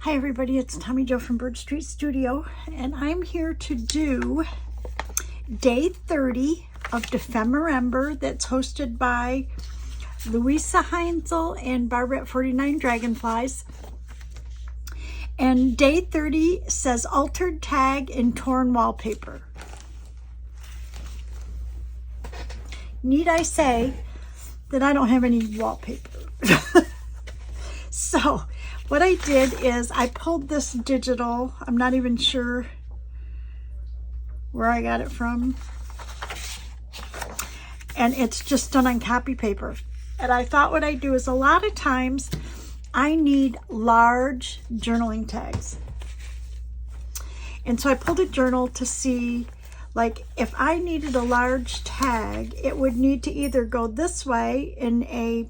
Hi everybody, it's Tommy Jo from Bird Street Studio, and I'm here to do day 30 of Dephemerember that's hosted by Louisa Heinzel and Barbara at 49 Dragonflies. And day 30 says altered tag and torn wallpaper. Need I say that I don't have any wallpaper? So what I did is I pulled this digital. I'm not even sure where I got it from. And it's just done on copy paper. And I thought what I do is a lot of times I need large journaling tags. And so I pulled a journal to see, like, if I needed a large tag, it would need to either go this way in a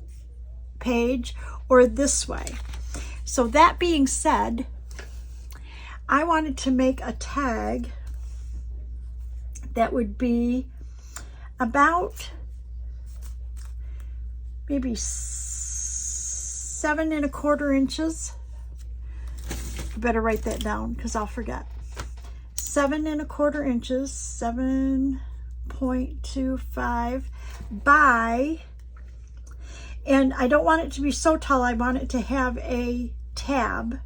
page or this way. So that being said, I wanted to make a tag that would be about maybe 7 1/4 inches. I better write that down because I'll forget. 7 1/4 inches, 7.25 by, and I don't want it to be so tall, I want it to have a tab.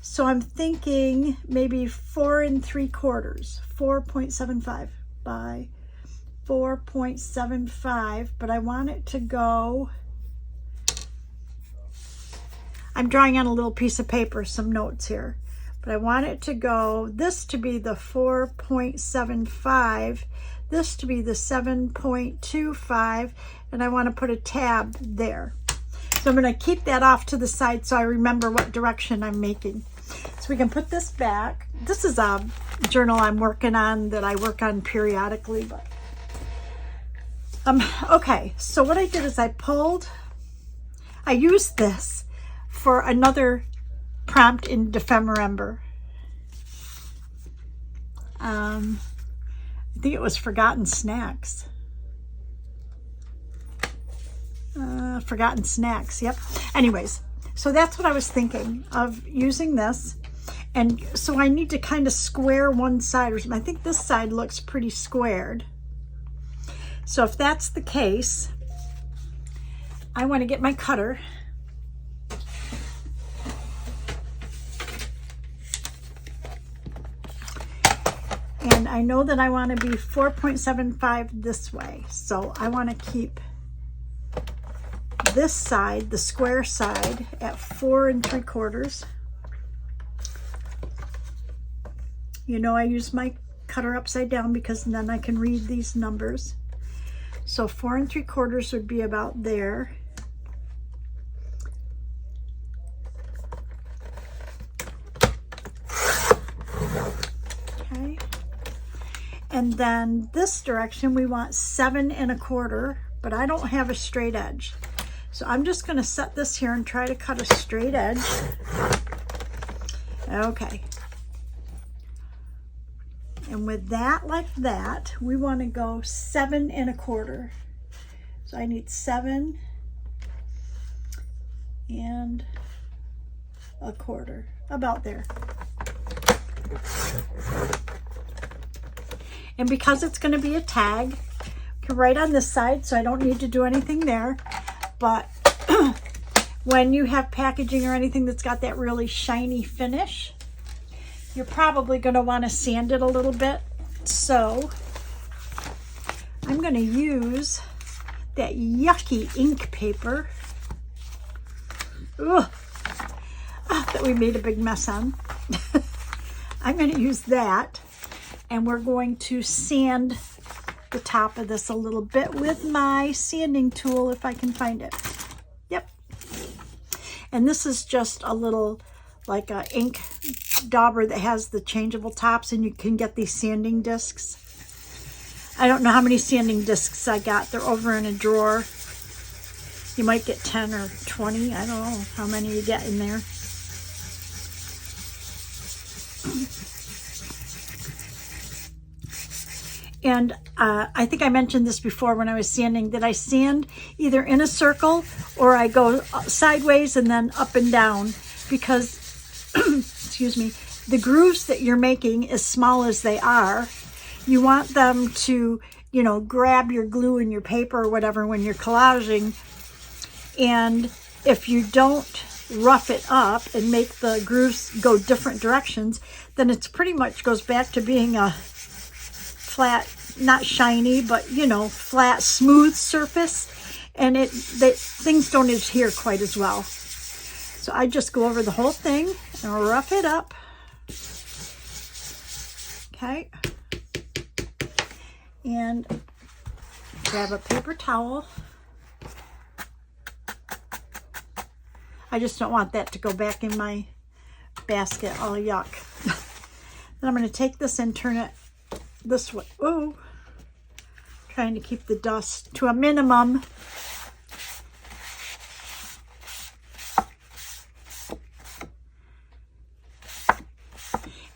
So I'm thinking maybe 4 3/4, 4.75 by 4.75, but I want it to go, I'm drawing on a little piece of paper, some notes here, but I want it to go, this to be the 4.75, this to be the 7.25, and I want to put a tab there. So I'm going to keep that off to the side so I remember what direction I'm making. So we can put this back. This is a journal I'm working on that I work on periodically. But okay, so what I did is I used this for another prompt in Dephemerember. I think it was Forgotten Snacks. Forgotten Snacks, yep. Anyways, so that's what I was thinking of, using this. And so I need to kind of square one side or something. I think this side looks pretty squared. So if that's the case, I want to get my cutter. And I know that I want to be 4.75 this way. So I want to keep this side, the square side, at 4 3/4. You know, I use my cutter upside down because then I can read these numbers. So 4 3/4 would be about there. Okay. And then this direction we want 7 1/4, but I don't have a straight edge. So I'm just going to set this here and try to cut a straight edge. Okay. And with that, like that, we want to go 7 1/4. So I need 7 1/4, about there. And because it's going to be a tag, I can write on this side, so I don't need to do anything there. But when you have packaging or anything that's got that really shiny finish, you're probably going to want to sand it a little bit. So I'm going to use that yucky ink paper that we made a big mess on. I'm going to use that, and we're going to sand the top of this a little bit with my sanding tool if I can find it. Yep. And this is just a little, like a ink dauber that has the changeable tops, and you can get these sanding discs. I don't know how many sanding discs I got. They're over in a drawer. You might get 10 or 20. I don't know how many you get in there. And I think I mentioned this before when I was sanding, that I sand either in a circle or I go sideways and then up and down, because excuse me, the grooves that you're making, as small as they are, you want them to, you know, grab your glue and your paper or whatever when you're collaging. And if you don't rough it up and make the grooves go different directions, then it's pretty much goes back to being a flat, not shiny, but, you know, flat, smooth surface. And things don't adhere quite as well. So I just go over the whole thing and rough it up. Okay. And grab a paper towel. I just don't want that to go back in my basket, all yuck. Then I'm going to take this and turn it this way. Oh, trying to keep the dust to a minimum.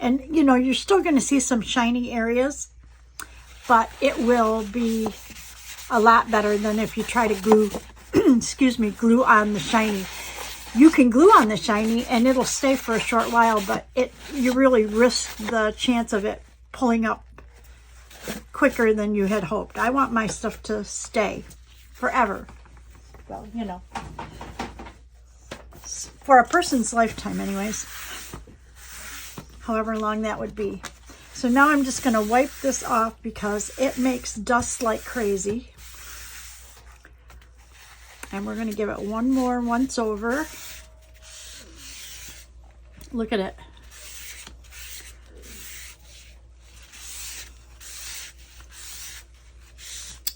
And, you know, you're still going to see some shiny areas, but it will be a lot better than if you try to glue, excuse me, glue on the shiny. You can glue on the shiny and it'll stay for a short while, but you really risk the chance of it pulling up quicker than you had hoped. I want my stuff to stay forever. Well, you know, for a person's lifetime anyways. However long that would be. So now I'm just going to wipe this off because it makes dust like crazy. And we're going to give it one more once over. Look at it.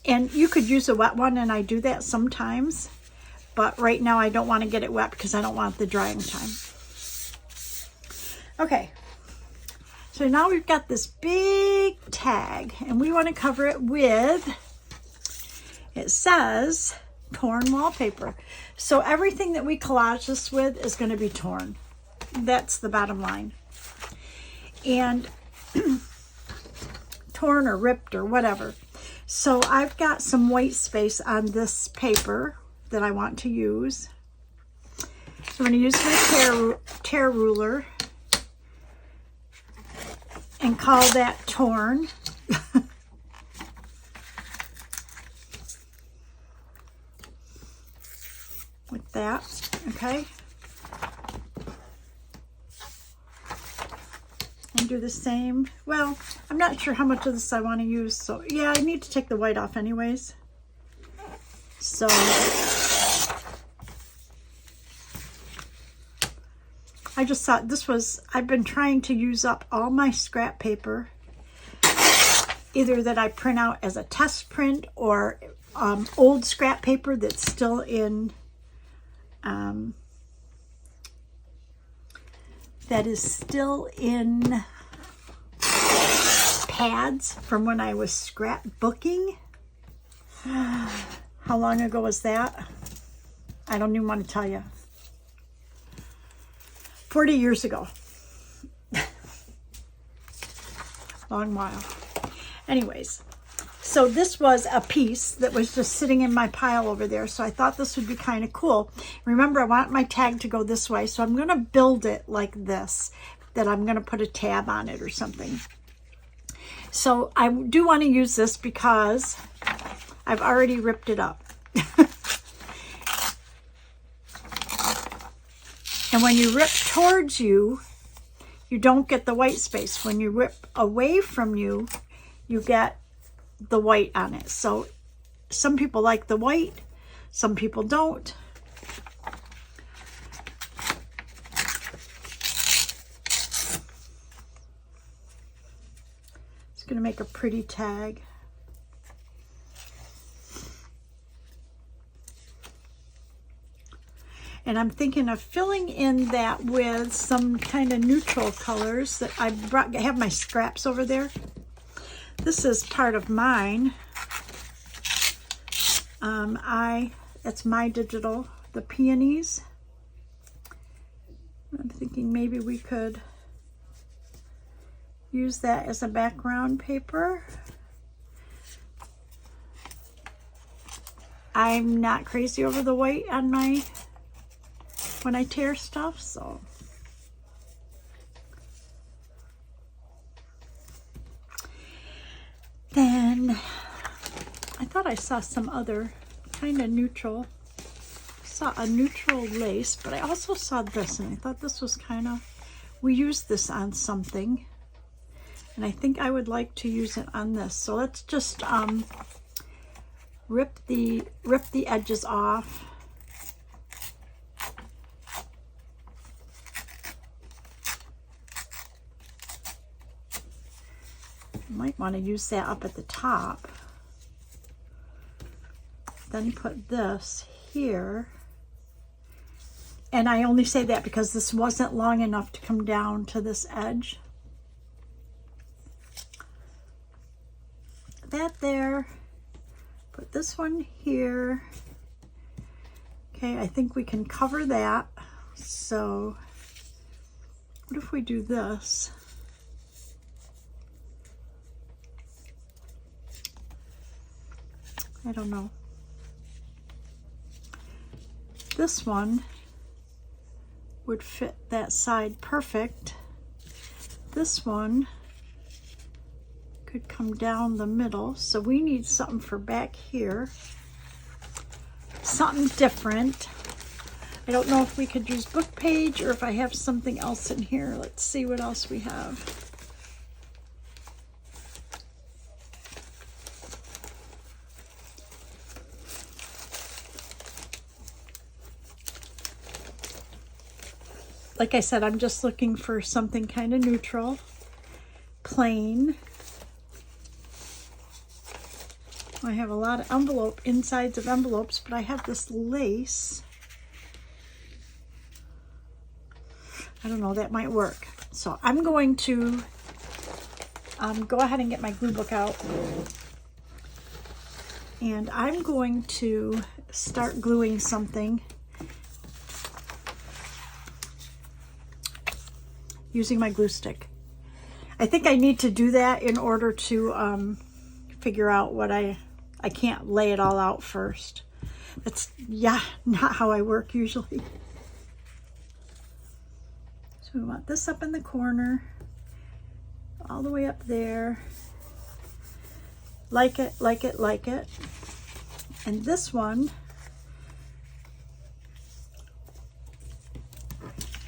And you could use a wet one, and I do that sometimes. But right now I don't want to get it wet because I don't want the drying time. Okay. So now we've got this big tag, and we want to cover it with, it says, torn wallpaper. So everything that we collage this with is going to be torn. That's the bottom line. And torn or ripped or whatever. So I've got some white space on this paper that I want to use. So I'm going to use my tear ruler and call that torn. Like that, okay? And do the same. Well, I'm not sure how much of this I want to use, so yeah, I need to take the white off anyways. So I just thought this was, I've been trying to use up all my scrap paper, either that I print out as a test print or old scrap paper that's still in, pads from when I was scrapbooking. How long ago was that? I don't even want to tell you. 40 years ago. Long while. Anyways, so this was a piece that was just sitting in my pile over there, so I thought this would be kind of cool. Remember, I want my tag to go this way, so I'm going to build it like this, that I'm going to put a tab on it or something. So I do want to use this because I've already ripped it up. And when you rip towards you, you don't get the white space. When you rip away from you, you get the white on it. So some people like the white, some people don't. It's going to make a pretty tag. And I'm thinking of filling in that with some kind of neutral colors that I have my scraps over there. This is part of mine. That's my digital, the peonies. I'm thinking maybe we could use that as a background paper. I'm not crazy over the white on my when I tear stuff, so And I thought I saw some other kind of neutral. Saw a neutral lace, but I also saw this, and I thought this was kind of, we used this on something, and I think I would like to use it on this. So let's just rip the edges off. Might want to use that up at the top. Then put this here. And I only say that because this wasn't long enough to come down to this edge. That there. Put this one here. Okay, I think we can cover that. So what if we do this? I don't know. This one would fit that side perfect. This one could come down the middle. So we need something for back here. Something different. I don't know if we could use book page or if I have something else in here. Let's see what else we have. Like I said, I'm just looking for something kind of neutral, plain. I have a lot of insides of envelopes, but I have this lace. I don't know, that might work. So I'm going to go ahead and get my glue book out. And I'm going to start gluing something using my glue stick. I think I need to do that in order to figure out what I can't lay it all out first. That's, yeah, not how I work usually. So we want this up in the corner, all the way up there. Like it, like it, like it. And this one,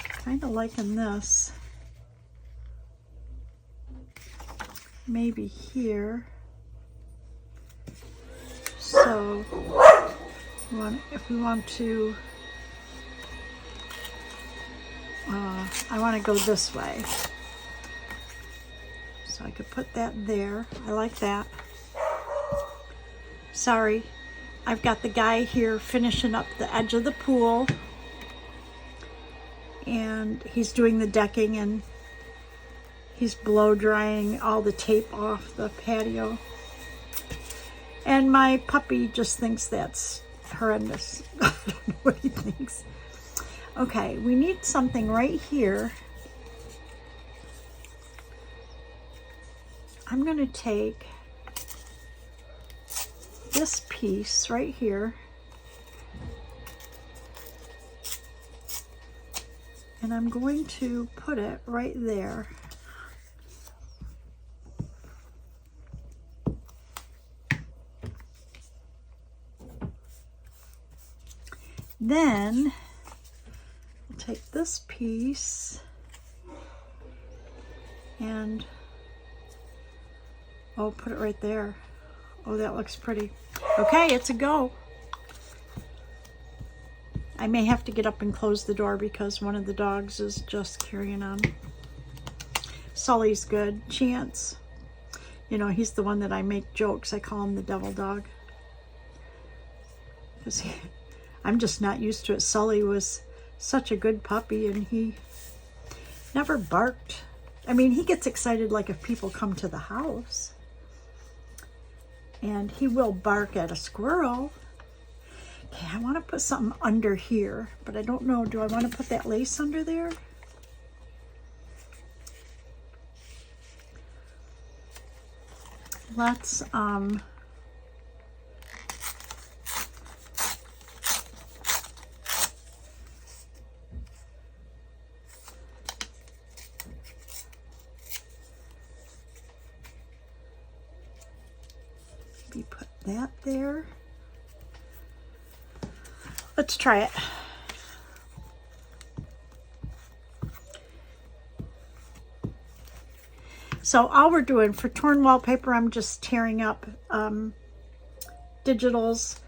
kind of liking this. Maybe here. So if we want to, I want to go this way. So I could put that there. I like that. Sorry, I've got the guy here finishing up the edge of the pool. And he's doing the decking and he's blow drying all the tape off the patio. And my puppy just thinks that's horrendous. I don't know what he thinks. Okay, we need something right here. I'm going to take this piece right here and I'm going to put it right there. Then we'll take this piece and put it right there. Oh, that looks pretty. Okay, it's a go. I may have to get up and close the door because one of the dogs is just carrying on. Sully's good. Chance, you know, he's the one that I make jokes. I call him the devil dog. Because I'm just not used to it. Sully was such a good puppy and he never barked. I mean, he gets excited like if people come to the house. And he will bark at a squirrel. Okay, I want to put something under here, but I don't know. Do I want to put that lace under there? Let's, that there. Let's try it. So all we're doing for torn wallpaper, I'm just tearing up digitals,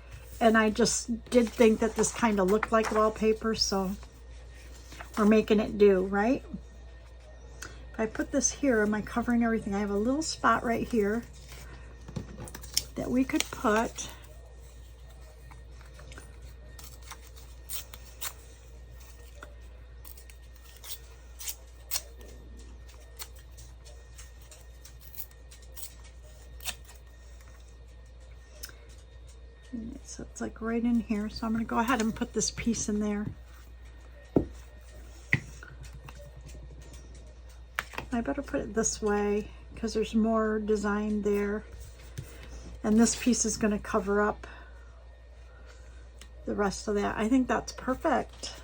and I just did think that this kind of looked like wallpaper, so we're making it do, right? If I put this here, am I covering everything? I have a little spot right here that we could put so it's like right in here. So I'm going to go ahead and put this piece in there. I better put it this way because there's more design there. And this piece is going to cover up the rest of that. I think that's perfect.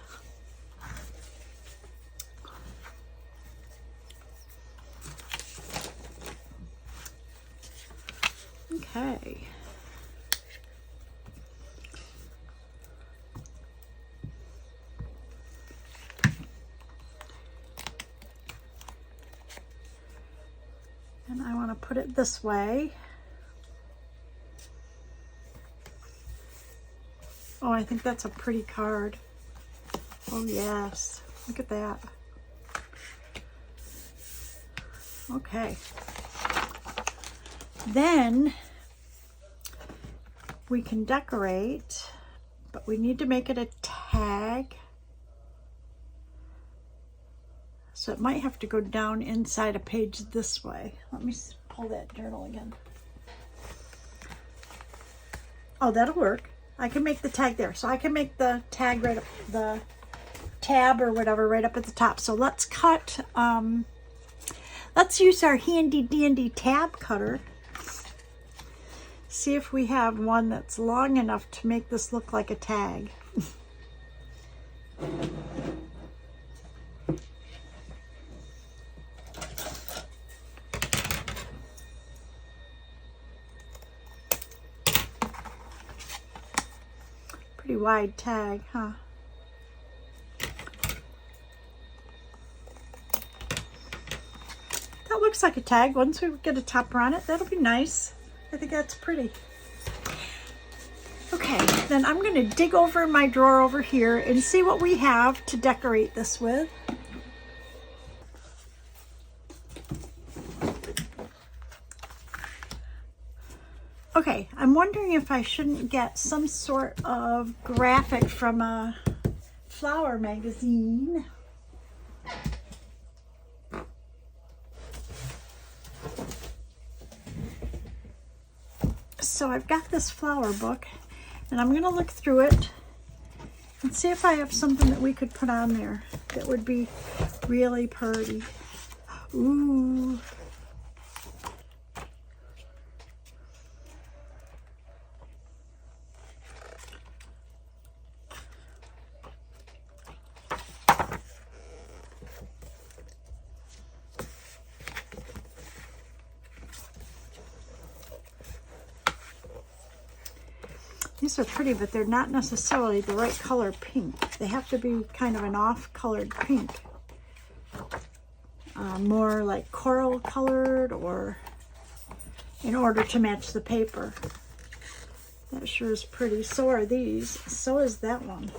Okay. And I want to put it this way. Oh, I think that's a pretty card. Oh yes, look at that. Okay. Then we can decorate, but we need to make it a tag. So it might have to go down inside a page this way. Let me pull that journal again. Oh, that'll work. I can make the tag there. So I can make the tag right up, the tab or whatever right up at the top. So let's cut, let's use our handy dandy tab cutter. See if we have one that's long enough to make this look like a tag. Pretty wide tag, huh? That looks like a tag. Once we get a topper on it, that'll be nice. I think that's pretty. Okay, then I'm going to dig over in my drawer over here and see what we have to decorate this with. Okay, I'm wondering if I shouldn't get some sort of graphic from a flower magazine. So I've got this flower book, and I'm going to look through it and see if I have something that we could put on there that would be really pretty. Ooh. These are pretty, but they're not necessarily the right color pink. They have to be kind of an off-colored pink. More like coral colored, or in order to match the paper. That sure is pretty. So are these. So is that one.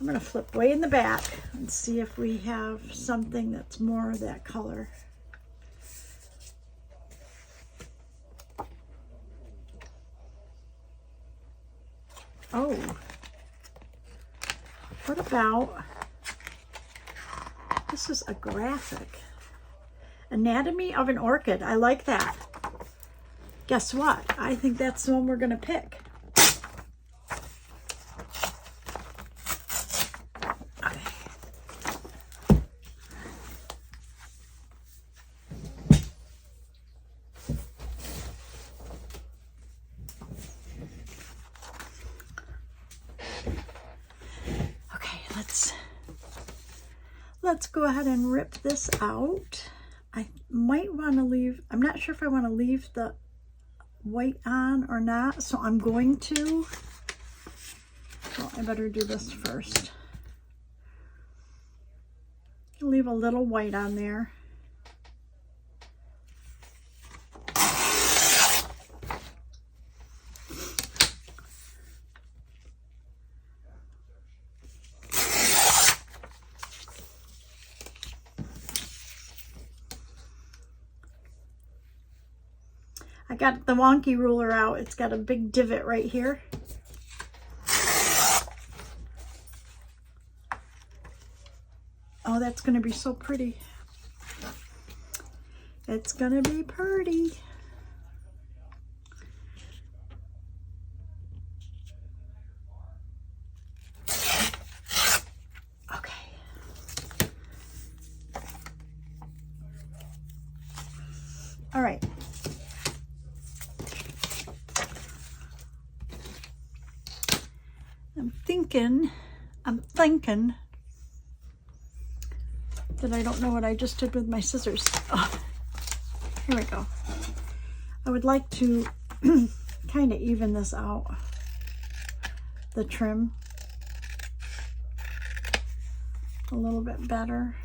I'm going to flip way in the back and see if we have something that's more of that color. Oh, what about, this is a graphic. Anatomy of an Orchid. I like that. Guess what? I think that's the one we're going to pick. Let's go ahead and rip this out. I might want to leave, I'm not sure if I want to leave the white on or not, so I'm going to, well, I better do this first. Leave a little white on there. I got the wonky ruler out. It's got a big divot right here. Oh, that's going to be so pretty. It's going to be pretty. Okay. All right. I'm thinking that I don't know what I just did with my scissors. Oh, here we go. I would like to kind of even this out, the trim, a little bit better.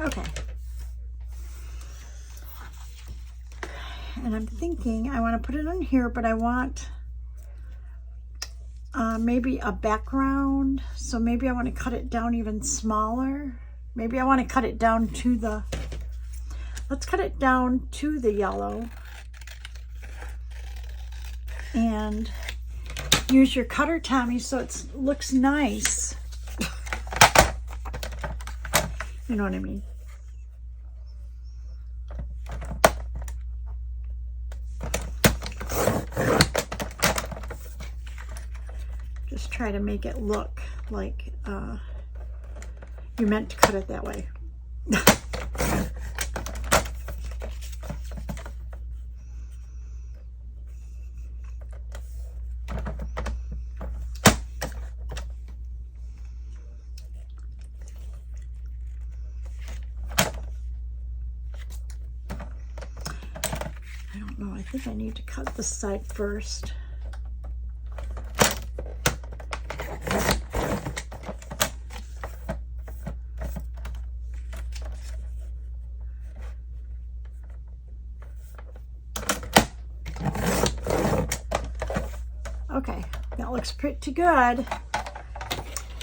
Okay. And I'm thinking I want to put it on here, but I want maybe a background. So maybe I want to cut it down even smaller. Maybe I want to cut it down to the, let's cut it down to the yellow. And use your cutter, Tommy, so it looks nice. You know what I mean? Just try to make it look like you meant to cut it that way. I think I need to cut this side first. Okay, that looks pretty good.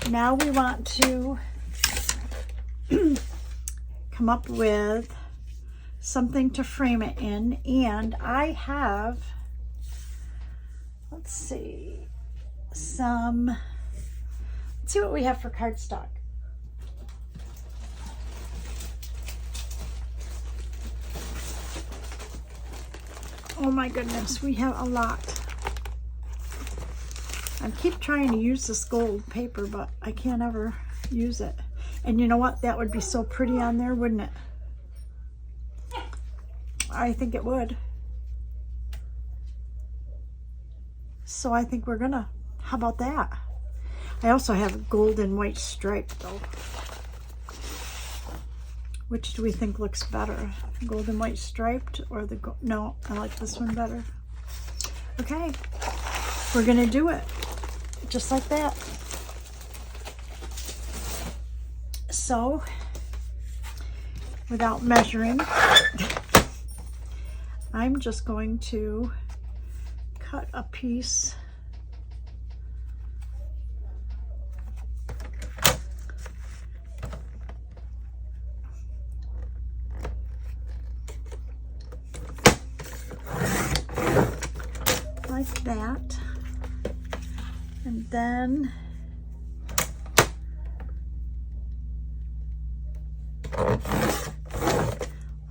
Now we want to come up with something to frame it in, and I have, let's see what we have for cardstock. Oh my goodness, we have a lot. I keep trying to use this gold paper, but I can't ever use it. And you know what? That would be so pretty on there, wouldn't it? I think it would. So I think we're gonna, how about that? I also have a gold and white stripe though. Which do we think looks better? Gold and white striped or the gold? No, I like this one better. Okay, we're gonna do it just like that. So, without measuring, I'm just going to cut a piece like that, and then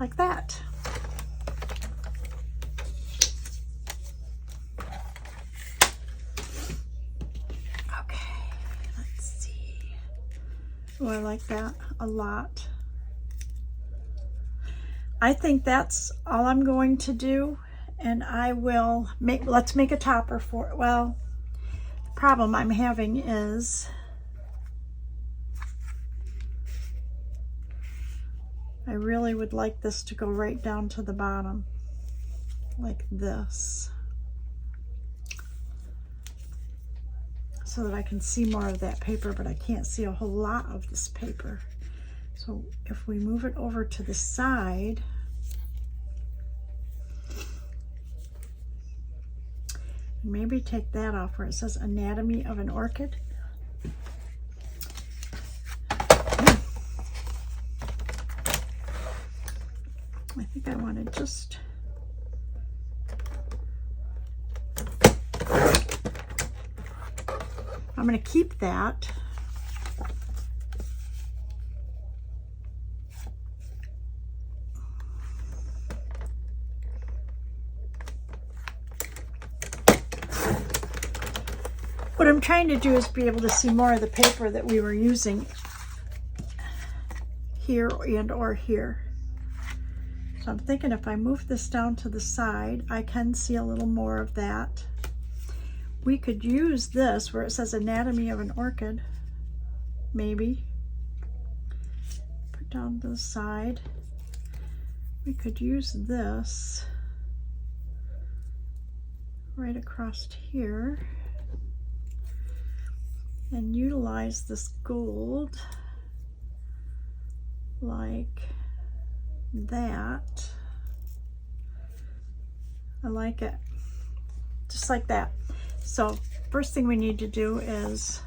like that. Oh, I like that a lot. I think that's all I'm going to do, and I will let's make a topper for it. Well, the problem I'm having is I really would like this to go right down to the bottom, like this, so that I can see more of that paper, but I can't see a whole lot of this paper. So if we move it over to the side, maybe take that off where it says Anatomy of an Orchid. I think I want to just I'm going to keep that. What I'm trying to do is be able to see more of the paper that we were using here and or here. So I'm thinking if I move this down to the side, I can see a little more of that. We could use this where it says Anatomy of an Orchid, maybe. Put down to the side. We could use this right across here and utilize this gold like that. I like it, just like that. So first thing we need to do is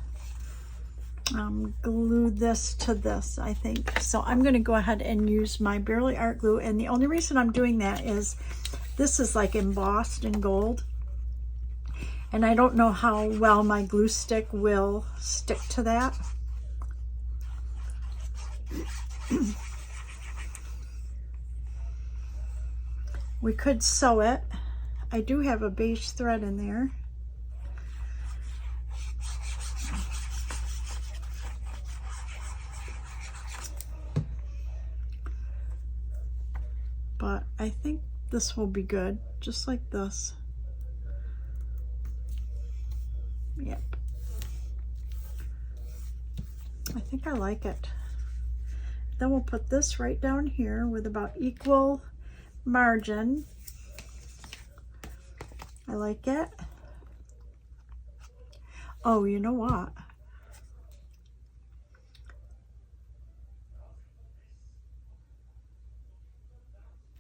glue this to this, I think. So I'm going to go ahead and use my Barely Art glue, and the only reason I'm doing that is this is like embossed in gold, and I don't know how well my glue stick will stick to that. We could sew it. I do have a beige thread in there. But I think this will be good, just like this. Yep. I think I like it. Then we'll put this right down here with about equal margin. I like it. Oh, you know what?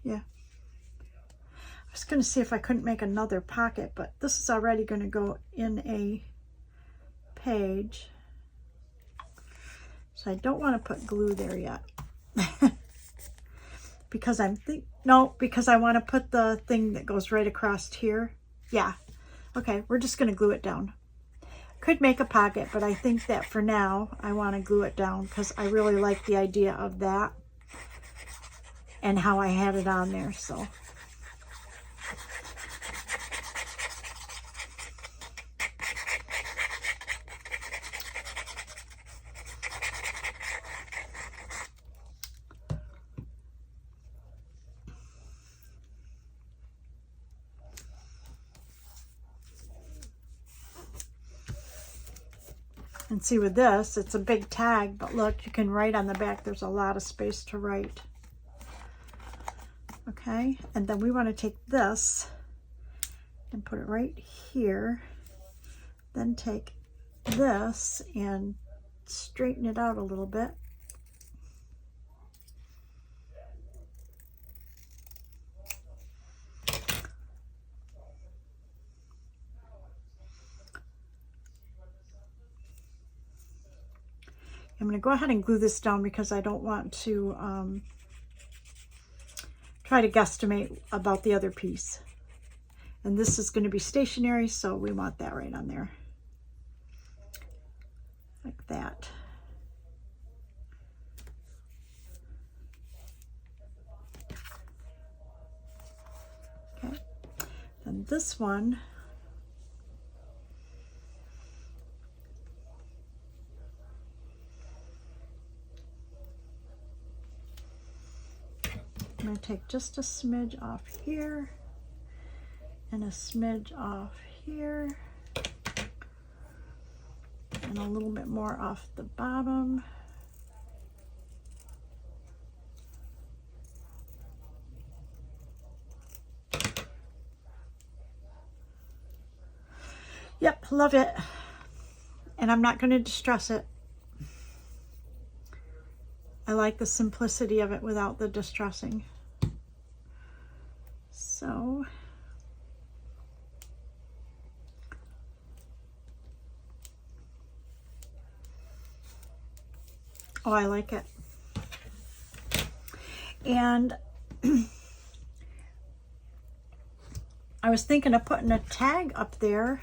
Yeah. I was going to see if I couldn't make another pocket, but this is already going to go in a page. So I don't want to put glue there yet. Because because I want to put the thing that goes right across here. Yeah. Okay, we're just going to glue it down. Could make a pocket, but I think that for now I want to glue it down because I really like the idea of that and how I had it on there. So and see with this, it's a big tag, but look, you can write on the back. There's a lot of space to write. Okay, and then we want to take this and put it right here. Then take this and straighten it out a little bit. I'm going to go ahead and glue this down because I don't want to try to guesstimate about the other piece. And this is going to be stationary, so we want that right on there. Like that. Okay. Then this one, I'm going to take just a smidge off here and a smidge off here and a little bit more off the bottom. Yep, love it. And I'm not going to distress it. I like the simplicity of it without the distressing. So, oh, I like it. And I was thinking of putting a tag up there,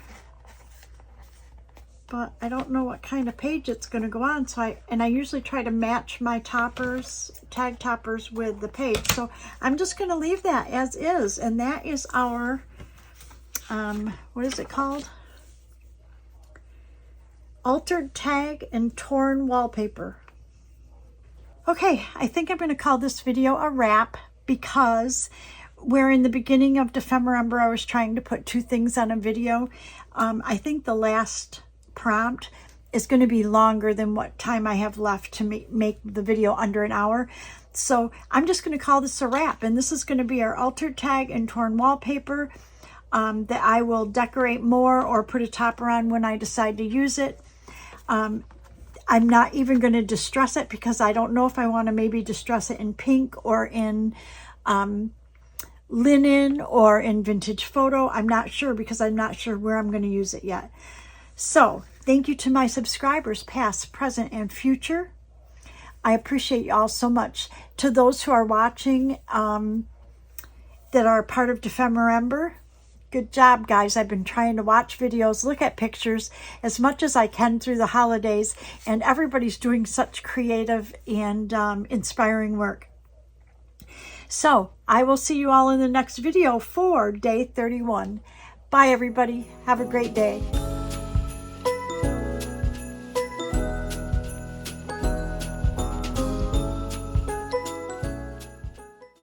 but I don't know what kind of page it's going to go on. So I usually try to match my toppers, tag toppers with the page. So I'm just going to leave that as is. And that is our, what is it called? Altered tag and torn wallpaper. Okay, I think I'm going to call this video a wrap because where in the beginning of Dephemerember I was trying to put 2 things on a video. I think the last prompt is going to be longer than what time I have left to make the video under an hour. So I'm just going to call this a wrap, and this is going to be our altered tag and torn wallpaper that I will decorate more or put a topper on when I decide to use it. I'm not even going to distress it because I don't know if I want to maybe distress it in pink or in linen or in vintage photo. I'm not sure because I'm not sure where I'm going to use it yet. So thank you to my subscribers, past, present, and future. I appreciate you all so much. To those who are watching that are part of Dephemerember, good job, guys. I've been trying to watch videos, look at pictures as much as I can through the holidays, and everybody's doing such creative and inspiring work. So I will see you all in the next video for day 31. Bye, everybody. Have a great day.